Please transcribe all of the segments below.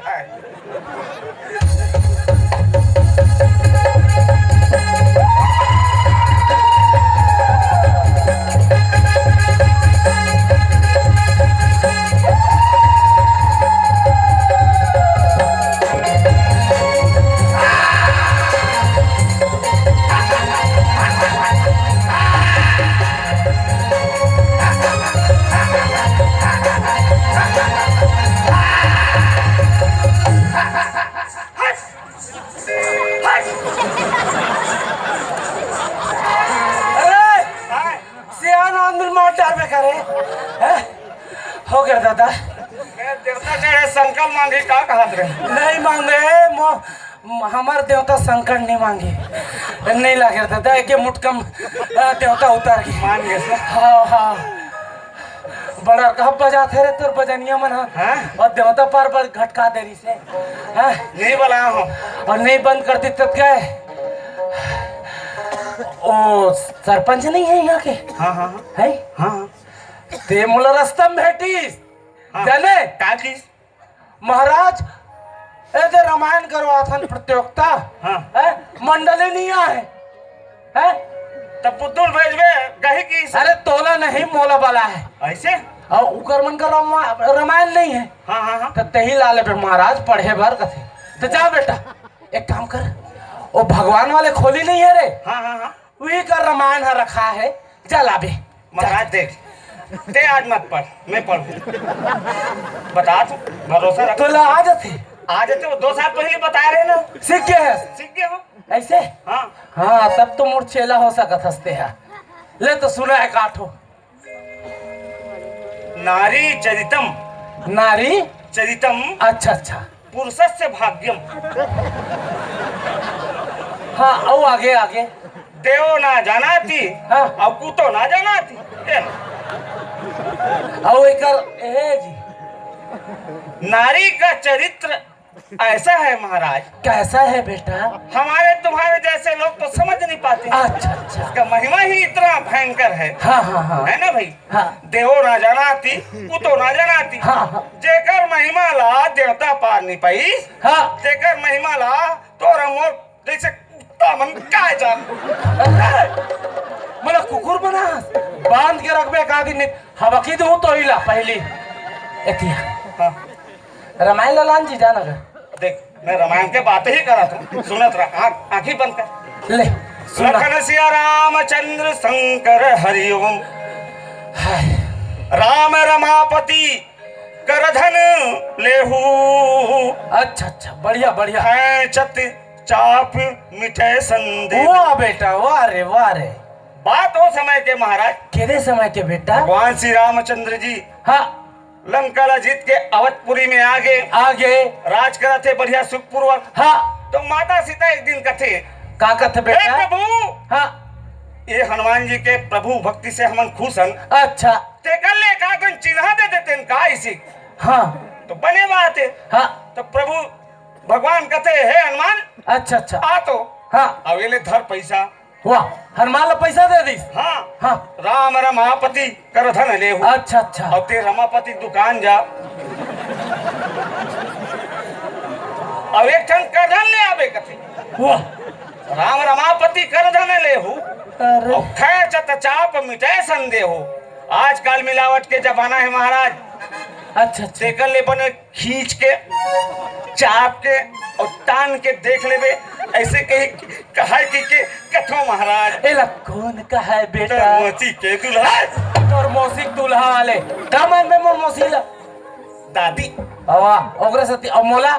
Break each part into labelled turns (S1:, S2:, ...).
S1: है।
S2: हो गया दादा।
S1: देवता चढ़े संकल्प मांगे का कहत रहे?
S2: नहीं मांगे हमार देवता संकट नहीं मांगे, नहीं लगे दादा। एक मुटकम देवता उतार के
S1: मान गए।
S2: हाँ हाँ बड़ा कहा बजाते रहे तोर बजनिया मन और देवता पार पर घटका दे रही से
S1: नहीं बोला हूँ
S2: और नहीं बंद कर दी तब गए। ओ सरपंच नहीं है यहाँ के?
S1: हाँ हाँ
S2: है
S1: हाँ
S2: ते मोला रास्ता में भेटी जाने
S1: का चीज?
S2: महाराज ए जे रामायण करवाथन प्रतियोगिता
S1: हाँ
S2: है मंडली नहीं आए है
S1: तब पुतुल भेजबे कही की?
S2: अरे तोला नहीं मोला वाला है
S1: ऐसे
S2: और उकर मन का रामायण नहीं है।
S1: हाँ हाँ हाँ
S2: तो तही लाले पे महाराज पढ़े भर कथे। तो जा बेटा एक काम कर, वो भगवान वाले खोली नहीं है रे,
S1: हाँ हाँ हाँ
S2: वही का रामायण रखा है, जा लाबे।
S1: महाराज देख ते आज मत पढ़, मैं पढ़ू। बता तू भरोसा रख।
S2: तो ला आ जाते
S1: वो 2 साल पहले बता रहे ना।
S2: सीख गए है
S1: सीख गए हो?
S2: ऐसे?
S1: हाँ
S2: हाँ तब तो मूर्छेला हो सकत हंसते हैं। ले तो सुना है काठो
S1: नारी चरितम
S2: नारी
S1: चरितम
S2: अच्छा अच्छा
S1: पुरुषस्य भाग्यम
S2: हाँ और आगे आगे
S1: देव ना जानाती
S2: हाँ
S1: और कुतो ना जानाती।
S2: और एक जी
S1: नारी का चरित्र ऐसा है महाराज,
S2: कैसा है बेटा?
S1: हमारे तुम्हारे जैसे लोग तो समझ नहीं पाते।
S2: अच्छा अच्छा
S1: इसका महिमा ही इतना भयंकर है।
S2: हाँ हाँ हाँ
S1: है ना भाई?
S2: हाँ
S1: देवो ना जानाती कुतो ना जानाती।
S2: हाँ हाँ
S1: जेकर महिमा ला देवता पार नहीं पाई,
S2: हाँ
S1: जेकर महिमा ला तो रमो जैसे कुत्ता मन का जान
S2: मला कुकुर बना बांध के रखबे का दिन हवकी दूं तो हिला पहली एतिया।
S1: हाँ।
S2: रामायण लालन जी जाना गा
S1: देख मैं रामायण के बातें ही करा था, सुनत रहा। आंखें बंद कर।
S2: ले सुना
S1: लखन सिया रामचंद्र शंकर हरिओम राम रमापति करधन लेहू।
S2: अच्छा अच्छा बढ़िया बढ़िया
S1: चत चाप मिठे संदेह।
S2: वाह बेटा वाह रे
S1: बात हो समय के महाराज,
S2: केरे समय के बेटा?
S1: भगवान श्री रामचंद्र जी
S2: हाँ
S1: लंका जीत के अवधपुरी में आगे राज करा थे बढ़िया सुखपूर्वक।
S2: हाँ
S1: तो माता सीता एक दिन कथे
S2: का कथे बेटा?
S1: प्रभु
S2: हाँ
S1: ये हनुमान जी के प्रभु भक्ति से हमन खुश हन।
S2: अच्छा
S1: ते कर ले का कन चिन्हा दे देते का इसी।
S2: हाँ
S1: तो बने बात है।
S2: हाँ
S1: तो प्रभु भगवान कहते हे हनुमान
S2: अच्छा अच्छा
S1: आ तो
S2: हाँ
S1: अवेले धर पैसा।
S2: वाह हनुमान ला पैसा दे दी?
S1: हाँ
S2: हाँ
S1: राम रमापति कर धन ले।
S2: अच्छा अच्छा
S1: और ते रमापति दुकान जा और एक ठन कर धन ले आवे कथे।
S2: वाह
S1: राम रमापति कर धन ले हूँ
S2: अरे
S1: और खै चत चाप मिटाए संदेह हो। आजकल मिलावट के जमाना है महाराज।
S2: अच्छा अच्छा
S1: तेकर ले बने खींच के चाप के और तान के देख लेबे ऐसे कही कहा कि के कथो महाराज।
S2: एला कौन का है बेटा?
S1: मोची के दुल्हा
S2: और मौसिक दूल्हा वाले का मन में मोर मौसीला
S1: दादी
S2: वाह ओकरे सती और मोला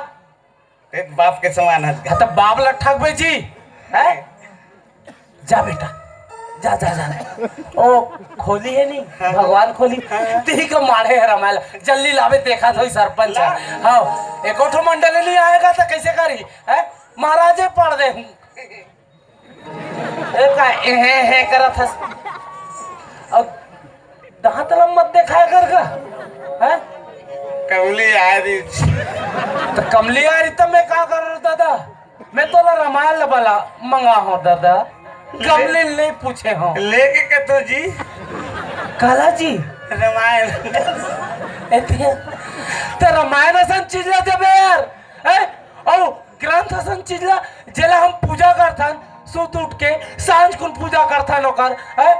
S1: एक बाप के समान है।
S2: हाँ, तब बाप ला ठग बेची है। जा बेटा जा जा जा ओ खोली है नहीं भगवान खोली ती का मारे है रमाला जल्दी लावे देखा तो सरपंच। हाँ एक ठो मंडली नहीं आएगा तो कैसे करी है? महाराजे पढ़ दे है करत हस अब दांत लम मत देखा कर का है?
S1: कमली आ रही
S2: तो कमली आ रही तब मैं क्या कर रहा दादा? मैं तो रामायण वाला मंगा हूँ दादा, कमली नहीं पूछे हो
S1: लेके कतो जी
S2: काला जी
S1: रामायण
S2: तो रामायण ऐसा चीज ला जब यार है और ग्रंथ असन चीज ला जेला हम पूजा करथन सुत उठ के सांझ कुन पूजा करथन ओकर है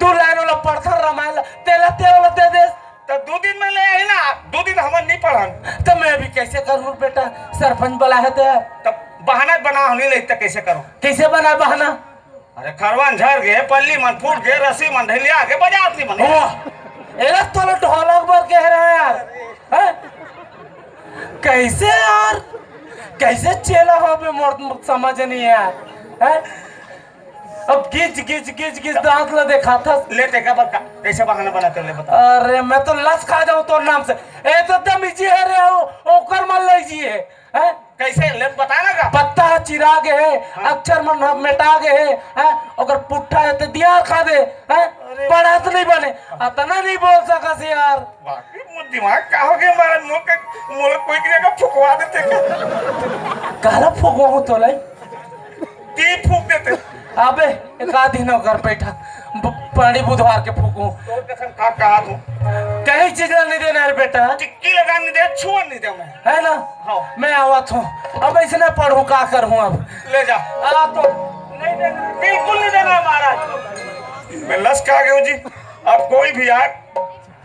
S2: 2 लाइन वाला पढ़थन रामायण ला तेला ते वाला दे दे
S1: तो 2 दिन में ले आई ना 2 दिन हमन नहीं पढ़न
S2: तो मैं अभी कैसे करूं बेटा सरपंच बोला है तो
S1: तब बहाना बना नहीं ले तो कैसे करूं
S2: कैसे बना बहाना
S1: अरे खरवन झर गए पल्ली मन फूट गए रस्सी मन ढलिया के बजात नहीं बने
S2: एला तो ढोलक बर कह रहा है यार है? कैसे यार कैसे चेला हो बे मोर समझ नहीं यार है? अब गिज दांत ला देखा था
S1: ले टेका बका कैसे बहाना बनाते ले बता
S2: अरे मैं तो लस खा जाऊं तो नाम से ए तो दमीजी है रे ओकर मन लीजिए है
S1: कैसे ले बता ना का
S2: पत्ता चिरा के है अक्षर मन मिटा के है ओकर पुट्ठा है तो दियार खा दे है पढ़ा तो नहीं बने अतना नहीं बोल सका से यार
S1: बाकी मुझ दिमाग का हो गया हमारा मुंह कोई का फुकवा देते
S2: काला फुकवा हो तो लाई
S1: ती फूक देते
S2: अबे एक आध दिन कर बैठा पानी बुधवार के फूकू
S1: तो कसम का कहा तू
S2: कहीं चीज नहीं देना है बेटा
S1: टिक्की लगा नहीं दे छुआ नहीं दे मैं
S2: है ना
S1: हाँ
S2: मैं आवत हूँ अब ऐसे ना पढ़ू का करूँ अब
S1: ले जा
S2: आ तो नहीं देना
S1: बिल्कुल नहीं देना है महाराज मैं लस खा गया जी अब कोई भी आए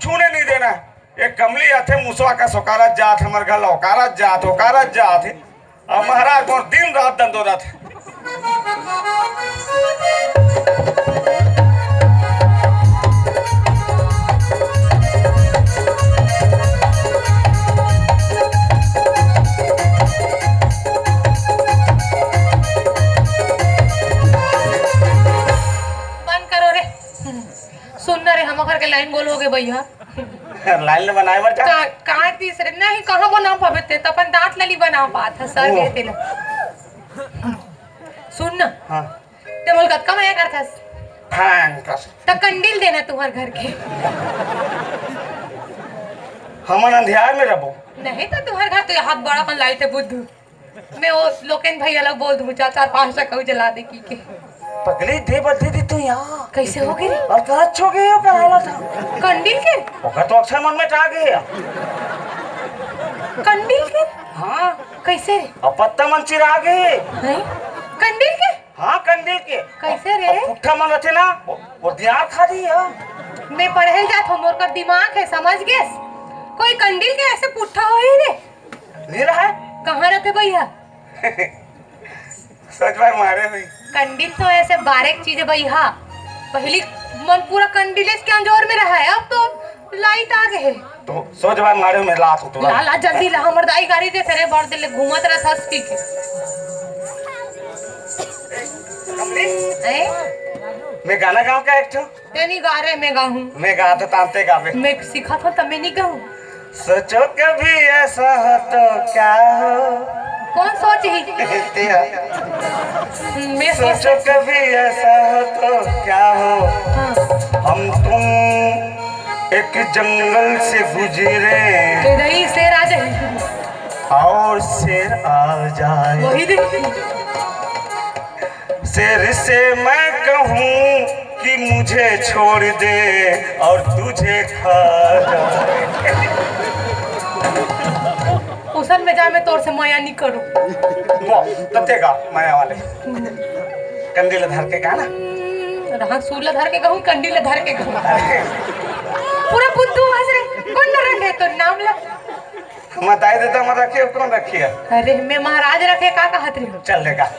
S1: छूने नहीं देना एक कमली आते मुसवा का सोकारत जात हमारे घर औकारत जात है अब महाराज को दिन रात दंदो रात
S3: के लाइन बोलोगे भैया
S1: लाइन बनाए बर जा
S3: कहाँ तीसरे नहीं कहाँ बना पावे थे तो अपन दांत लली बना पात है सर गए थे सुन ना
S1: हां
S3: ते मोल कत कमाया करथस
S1: फैंकस
S3: त कंडील देना तुम्हार घर के
S1: हमन अंधियार में रहबो
S3: नहीं तो तुम्हार घर तो हाथ बड़ा कन लाइट है बुद्धू मैं वो लोकेन भैया लोग बोल दूं 4-5 कहू जला दे की के
S1: पगली दे बदे दी तू यहां
S3: कैसे हो गई
S1: और कहां छो गई हो कराला था
S3: कंडील के
S1: ओका तो अक्षर मन में टा गया
S3: कंडील के
S1: हां
S3: कैसे
S1: और पत्ता मन चिरा गए
S3: हैं कंडील के
S1: हाँ कंडील के
S3: कैसे रे
S1: पुट्ठा मन रखे ना वो दियार खा दी है
S3: मैं पढ़े जात हूं मोर का दिमाग है समझ गए कोई कंडील के ऐसे पुट्ठा हो ही रे
S1: नहीं रहा है
S3: कहाँ रखे भैया
S1: सच भाई मारे भाई
S3: कंडील तो ऐसे बारीक चीज है भैया पहली मन पूरा कंडीलेस के अंजोर में रहा है अब तो लाइट आ गए
S1: तो सोच भाई मारे में लात हो
S3: ला ला जल्दी ला हमर दाई गाड़ी दे तेरे बड़ दिल घूमत रहा था हस्ती के
S1: मैं गाना गाऊं क्या एक ठो
S3: तेनी गा रहे मैं गाऊं
S1: मैं गा तो तांते गावे
S3: मैं सीखा था तब मैं नहीं गाऊं
S1: सोचो कभी ऐसा हो तो क्या हो
S3: कौन सोच ही
S1: तेरा
S3: मैं
S1: सोचो कभी ऐसा हो तो क्या हो हम तुम एक जंगल से गुजरे
S3: तेरा ही शेर आ जाए
S1: और शेर आ जाए
S3: वही देख
S1: शेर से मैं कहूँ कि मुझे छोड़ दे और तुझे खा जाए
S3: उसन में जा मैं तोर से माया नहीं करूं
S1: वो तते का माया वाले कंडील धर के गाना
S3: रहा सूला धर के कहूं कंडील धर के कहूं पूरा बुद्धू हंस रे कौन न रखे तो नाम ला
S1: हम दाई देता मत रखिए कौन रखिए
S3: अरे मैं महाराज रखे का कहत रही
S1: चल देगा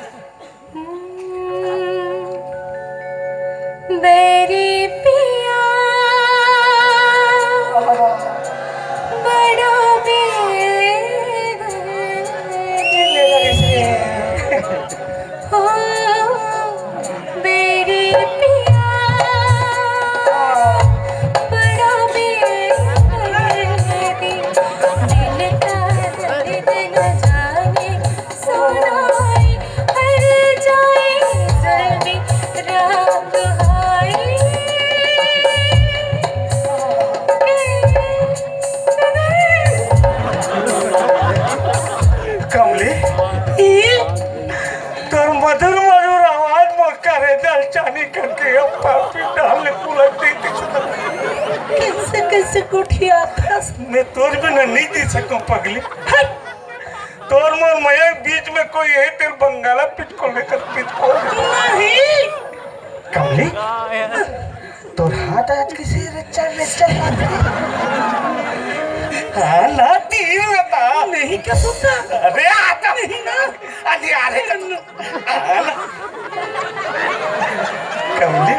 S3: बेरी पिया बड़ा हो बेरी पिया बड़ा बेदी दिल का दर्द न जाने सुनाई हर जाए जल्दी रात
S1: कमली तोर मधुर मधुर आवाज मोर करे दल चानी करके पापी डालने पुलक दी
S3: कैसे कैसे कुठिया था
S1: मैं तोर बिना नहीं जी सकूं पगली तोर मोर मयंक बीच में कोई है तेरे बंगाला पिटको लेकर पिटको
S2: नहीं
S1: कमली तोर हाथ आज किसी रच्चा हाँ ना तीर बता
S2: नहीं क्या सोचा
S1: अरे आता नहीं ना अरे अरे कमली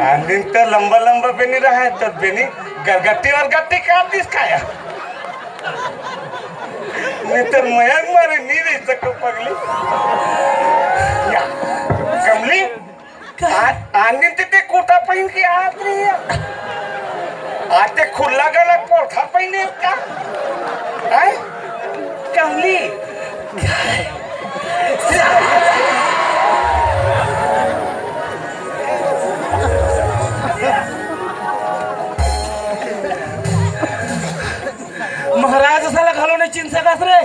S1: आंधी तो लंबा लंबा बेनी रहा है तो बेनी गरगट्टी और गट्टी काट दिस खाया नहीं तो मयंक मारे नहीं रह सको पगली या कमली आंधी तिथे कुर्ता पहन के आत रही है आते खुला गला पोरखा पहने क्या है कमली
S2: महाराज साला घालो नहीं चिन सकस रे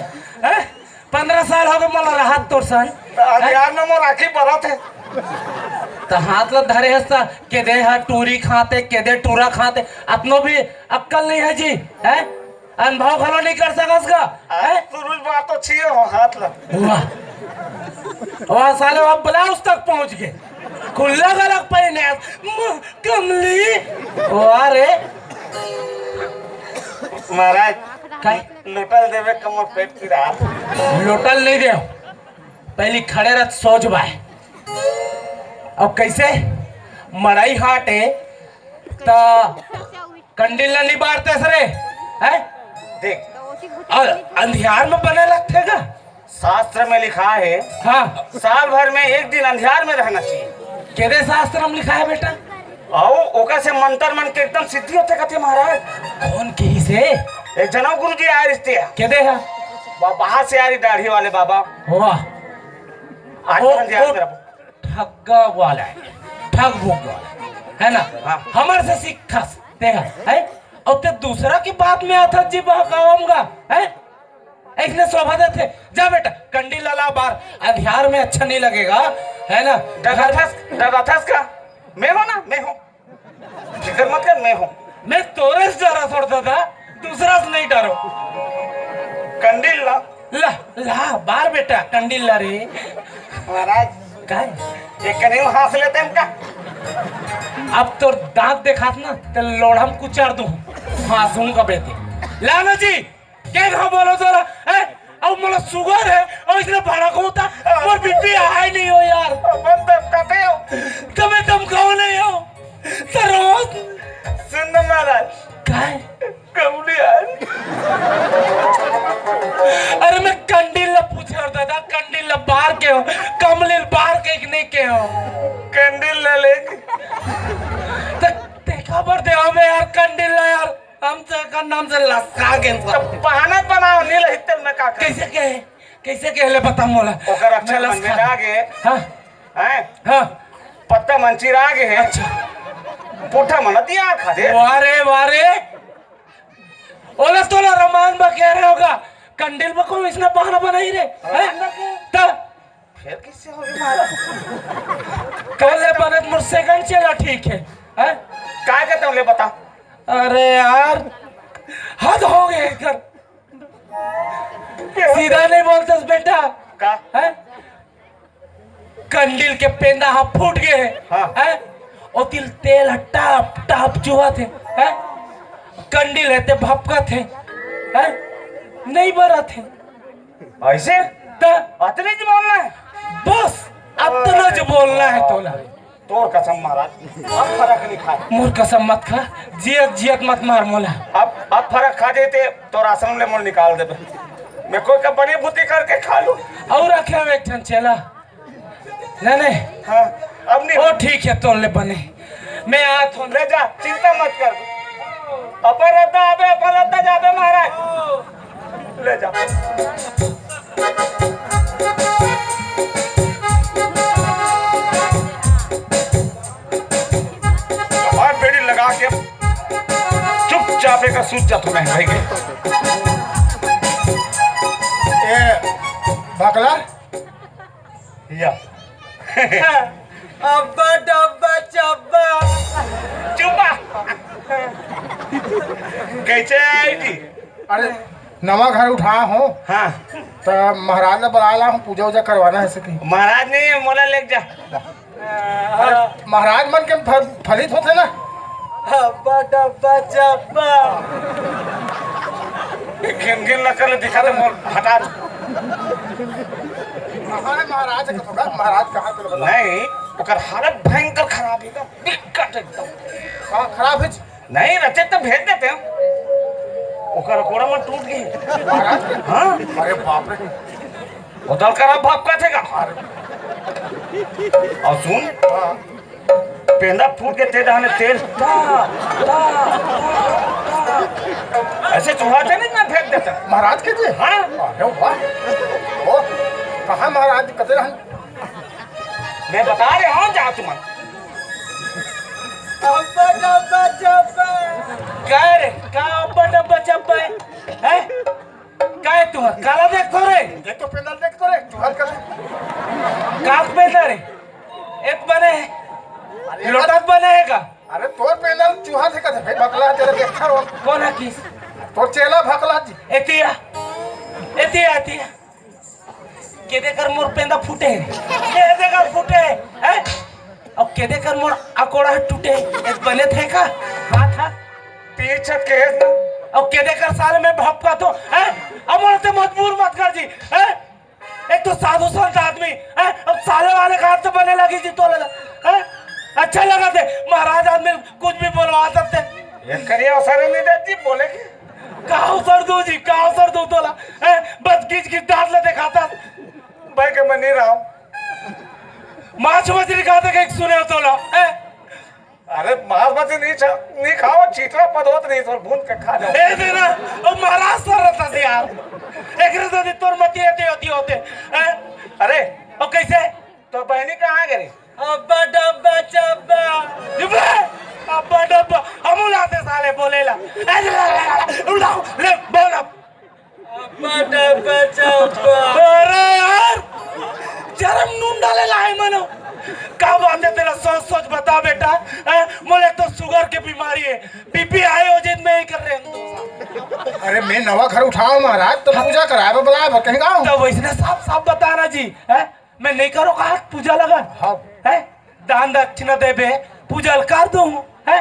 S2: हैं 15 साल हो गए मला राहत तोर सन
S1: यार ना मोर आखी बरात है
S2: तो हाथ ला धरे हस्ता के दे हा टूरी खाते के दे टूरा खाते अपनो भी अक्कल नहीं है जी हैं अनुभव घालो नहीं कर सकस का हैं
S1: सुरुज बात तो छिए हो हाथ ला
S2: वाह वाह साले आप ब्लाउज तक पहुंच गए खुला गलक पहने कमली वाह रे
S1: महाराज
S2: काय
S1: लोटल देवे कमर पेट की रात
S2: लोटल नहीं दे पहली खड़े रह सोच बाय अब कैसे मड़ाई हाट है ता कंडिल ना नहीं बारते सरे हैं
S1: देख
S2: और अंधियार में बने लगते का
S1: शास्त्र में लिखा है
S2: हाँ
S1: साल भर में एक दिन अंधियार में रहना चाहिए
S2: केदे शास्त्र में लिखा है बेटा
S1: आओ ओका से मंत्र मन के एकदम सिद्धि होते कहते महाराज
S2: कौन की से
S1: एक जनव गुरु जी आए रिश्ते
S2: केदे है
S1: बाहर से आ रही दाढ़ी वाले बाबा
S2: वाह
S1: आज
S2: वो-
S1: अंधियार
S2: वो
S1: में रहो
S2: ठग्गा वाला है ठग भूख वाला है ना
S1: हाँ।
S2: हमारे से सीखस देखा है और ते दूसरा की बात में आता जी बहकाऊंगा है इसने शोभा देते जा बेटा कंडी लला बार अंधियार में अच्छा नहीं लगेगा है ना
S1: डगाथस का मैं हूं ना मैं हूं फिक्र मत कर मैं हूं
S2: मैं तोरे से डरा छोड़ता था दूसरा से नहीं डरो
S1: कंडील ला
S2: ला ला बार बेटा कंडील ला रे
S1: महाराज
S2: काय
S1: एक कहीं हाथ लेते हैं का
S2: अब तो दांत देखात ना तो लोढ़म कुचार दूं हासूंगा बेटे लाना जी क्या कहा बोलो जरा है अब मोला शुगर है और इसने भाड़ा को होता और बीपी हाई नहीं हो यार
S1: बंद करते हो
S2: कभी तुम कहो नहीं हो सरोज
S1: सुन ना महाराज
S2: काय
S1: कमली यार
S2: अरे मैं कंडील ला पूछ रहा था कंडील ला बाहर के हो कमलील बाहर के नहीं के हो
S1: कंडील ले लेंगे
S2: तो देखा पर दे हमें यार कंडील ला यार हम से का नाम से लस्का के
S1: तो बहाना बनाओ नहीं लहिते में का
S2: कैसे कहले बता मोला
S1: ओकर अक्षर मन में लागे
S2: हाँ
S1: हैं
S2: हाँ
S1: पत्ता मंची रागे है
S2: अच्छा
S1: पुठा मन दिया खा दे
S2: वारे ओला तोला रमान बा कह रहे होगा कंडील बा को इसने बहाना बनाई रे हैं तब
S1: फिर किससे होगी महाराज
S2: कल बनत मुझ सेकंड चला ठीक है हैं
S1: क्या कहते हो ले बता
S2: अरे यार हद हो गए कर सीधा नहीं बोलते बेटा
S1: का
S2: है कंडील के पेंदा हाँ फूट गए
S1: हाँ।
S2: है और तिल तेल टाप टाप चुहा थे है कंडील है ते भपका थे है नहीं बरा थे
S1: ऐसे
S2: ता
S1: अतने जी बोलना है
S2: बस अतना जो बोलना है तोला
S1: तोर कसम महाराज अब फर्क नहीं खाए
S2: मोर कसम मत खा जियत मत मार मोला
S1: अब फर्क खा देते तो राशन ले मोल निकाल दे मैं कोई का बनी बुद्धि करके खा लूं
S2: और रखे हुए एक ठन चला नहीं
S1: हाँ अब नहीं
S2: ओ ठीक है तोले बने मैं आत हूँ
S1: ले जा चिंता मत कर अपरदा जाबे महाराज ले जा और बेड़ी लगा के चुपचाप एक सूझ जा तुम्हें भाई के
S4: ए बकला
S1: या
S2: अब्बा डब्बा चब्बा
S1: चुपा कैसे आई थी
S4: अरे नवा घर उठाया हूँ
S1: हाँ
S4: तो महाराज ने बुलाया हूँ पूजा वूजा करवाना है सकी।
S1: महाराज ने मोला ले जा।
S4: महाराज मन के फलित होते ना।
S2: हब्बा डब्बा जब्बा
S1: घिन घिन लगकर दिखा दे मोर हटा दे।
S4: कहाँ है महाराज का पता? महाराज कहाँ पे बता?
S1: नहीं ओकर हालत भयंकर खराब है दिक्कत एकदम।
S4: कहाँ खराब है?
S1: नहीं रहते तो भेज देते हैं। ओकर कोड़ा में टूट गई।
S4: महाराज के?
S1: हाँ
S4: अरे बाप रे।
S1: उधर करा भाप का थे का। और सुन पेंदा फूट के तेल डाले तेल ऐसे चुहाते नहीं मैं फेंक देता।
S4: महाराज के जी?
S1: हाँ
S4: अरे वाह। ओ कहाँ महाराज कते रहन?
S1: मैं बता रहा हूँ जा तुम।
S2: हब्बा डब्बा जब्बा क्या रे क्या हब्बा डब्बा जब्बा है क्या है तुम काला देख तो रे
S4: देख तो पेंदल देख तो रे चुहल कर।
S2: काक पे रे एक बने लोटक बने है का।
S4: अरे तोर पेंदल चूहा थे कते भाई बकला तेरे देखा रो।
S2: कौन है किस
S4: तोर चेला भकला जी।
S2: एतिया एतिया एतिया केदे कर मोर पेंदा फूटे केदे कर फूटे हैं अब केदे कर मोर अकोड़ा टूटे एक बने थे का हाथ हाथ
S1: पीछे के
S2: अब केदे कर साल में भपका तो हैं अब मोर ते मजबूर मत कर जी हैं एक तो साधु संत आदमी हैं अब साले वाले का हाथ तो बने लगी जी तो लगा हैं अच्छा लगा थे महाराज आदमी कुछ भी बोलवा सकते
S1: ये करिए अवसर नहीं देती बोले कि
S2: काहो सर दो जी काहो सर दो तोला हैं बस गिज गिज डांट ले दिखाता
S1: भाई के मैं नहीं रहा हूँ।
S2: माछ मछली खाते के सुने तोला हैं
S1: अरे मांस मछली नहीं खाओ चीतरा पदोत नहीं तो भून के खा जाओ।
S2: ए देना ओ महाराज सर रहता से यार एक रजा दी तोर मती होती होते हैं
S1: अरे
S2: ओ कैसे
S1: तो बहनी कहाँ गई?
S2: अब्बा डब्बा चब्बा जिबे अब्बा डब्बा हम लाते साले बोलेला उड़ाओ ले बोल अब्बा डब्बा चब्बा अरे यार जरम नून डाले लाए मनो का बात है तेरा सोच बता बेटा मोले तो शुगर की बीमारी है बीपी हाई हो जाए मैं ही कर रहे हैं।
S4: अरे मैं नवा घर उठाऊं महाराज तो पूजा कराए बुलाए कहीं गाँव
S2: तो वैसे साफ साफ बताना जी है मैं नहीं करो कहा पूजा लगा
S4: हाँ
S2: है दान दक्षिणा देबे पूजा कर दूं है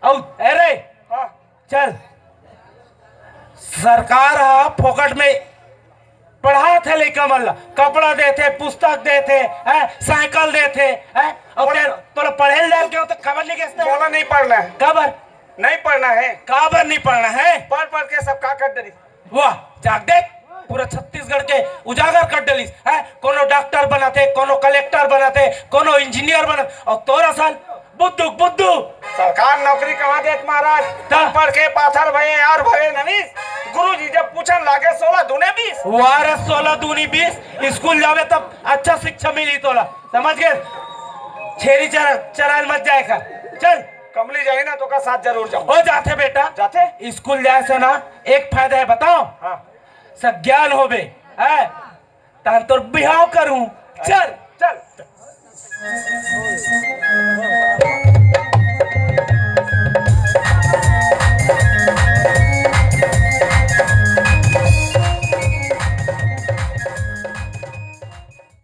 S2: और अरे
S1: हाँ
S2: चल सरकार हा फोकट में पढ़ा थे लेकर मल्ला कपड़ा देते पुस्तक देते हैं साइकिल देते हैं और तो पढ़े ले के तो खबर नहीं कैसे
S1: बोला नहीं पढ़ना है।
S2: खबर
S1: नहीं पढ़ना है।
S2: खबर नहीं पढ़ना है
S1: पढ़ पढ़ के सब का कर डरी।
S2: वाह जाग देख पूरा छत्तीसगढ़ के उजागर कर डलिस है कोनो डॉक्टर बनाते कोनो कलेक्टर बनाते कोनो इंजीनियर बना और तोरा साल बुद्धू बुद्धू
S1: सरकार नौकरी कमा देत महाराज पढ़ के पाथर भये और भये नवीस गुरुजी जब पूछन लागे 16 दूने 20
S2: वारे 16 दूनी 20 स्कूल जावे तब अच्छा शिक्षा मिली तोला समझ गए छेरी चराल मत जाए का चल
S1: कमली जाए ना तो का साथ जरूर जाऊं।
S2: हो जाते बेटा
S1: जाते
S2: स्कूल जाए से ना एक फायदा है बताओ
S1: हाँ
S2: सब ज्ञान होबे है तहन तोर बिहाव करूं चल
S1: चल